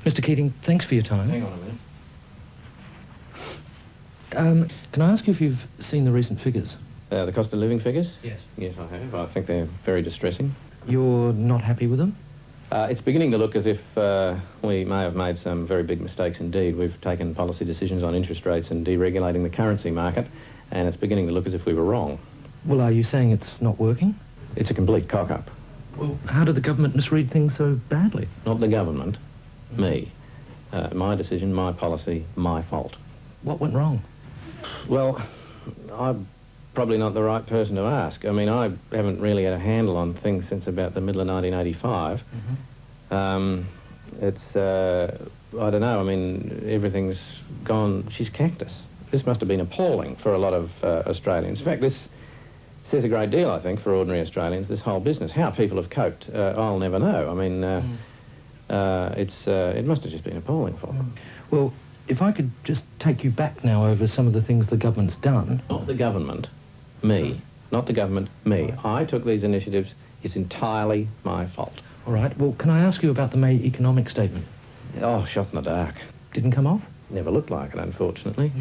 Mr. Keating, thanks for your time. Hang on a minute. Can I ask you if you've seen the recent figures? The cost of living figures? Yes. Yes, I have. I think they're very distressing. You're not happy with them? It's beginning to look as if we may have made some very big mistakes indeed. We've taken policy decisions on interest rates and deregulating the currency market, and it's beginning to look as if we were wrong. Well, are you saying it's not working? It's a complete cock-up. Well, how did the government misread things so badly? Not the government, me. My decision, my policy, my fault. What went wrong? Well, I'm probably not the right person to ask. I mean, I haven't really had a handle on things since about the middle of 1985. I don't know, I mean, everything's gone, she's cactus. This must have been appalling for a lot of Australians. In fact, this says a great deal, I think, for ordinary Australians, this whole business. How people have coped, I'll never know. I mean, it must have just been appalling for them. Well, if I could just take you back now over some of the things the government's done. Not the government, me. Not the government, me. I took these initiatives. It's entirely my fault. All right, well, can I ask you about the May economic statement? Oh, shot in the dark. Didn't come off? Never looked like it, unfortunately.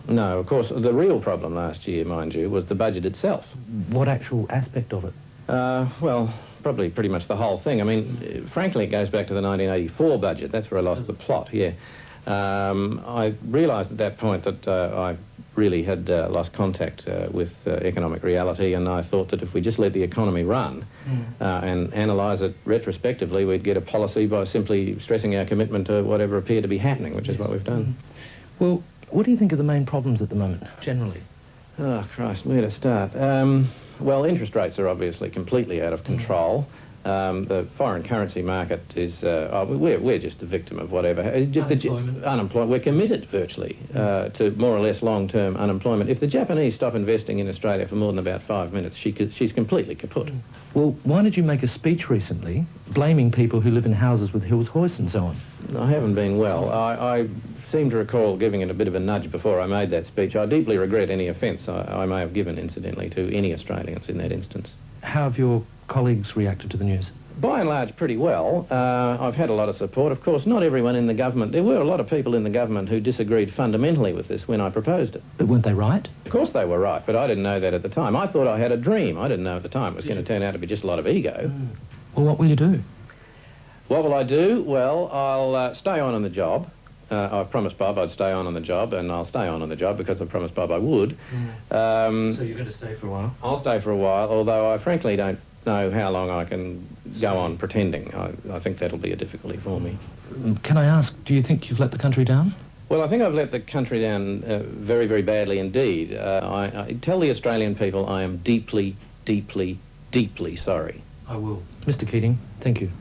No, of course, the real problem last year, mind you, was the budget itself. What actual aspect of it? Well, probably pretty much the whole thing. I mean, frankly, it goes back to the 1984 budget. That's where I lost the plot, yeah. I realised at that point that I really had lost contact with economic reality, and I thought that if we just let the economy run and analyse it retrospectively, we'd get a policy by simply stressing our commitment to whatever appeared to be happening, which is what we've done. Well, what do you think are the main problems at the moment, generally? Oh, Christ, where to start? Well, interest rates are obviously completely out of control. The foreign currency market is, we're just a victim of whatever. Unemployment. We're committed virtually to more or less long-term unemployment. If the Japanese stop investing in Australia for more than about 5 minutes, she's completely kaput. Well, why did you make a speech recently blaming people who live in houses with hills hoists and so on? I haven't been well. I seem to recall giving it a bit of a nudge before I made that speech. I deeply regret any offence I may have given, incidentally, to any Australians in that instance. How have your colleagues reacted to the news? By and large, pretty well. I've had a lot of support. Of course, not everyone in the government. There were a lot of people in the government who disagreed fundamentally with this when I proposed it. But weren't they right? Of course they were right, but I didn't know that at the time. I thought I had a dream. I didn't know at the time it was going to turn out to be just a lot of ego. Well, what will you do? What will I do? Well, I'll stay on the job. I promised Bob I'd stay on the job, and I'll stay on the job because I promised Bob I would. So you're going to stay for a while? I'll stay for a while, although I frankly don't know how long I can go on pretending. I think that'll be a difficulty for me. Can I ask, do you think you've let the country down? Well, I think I've let the country down very, very badly indeed. I tell the Australian people I am deeply, deeply, deeply sorry. I will. Mr. Keating, thank you.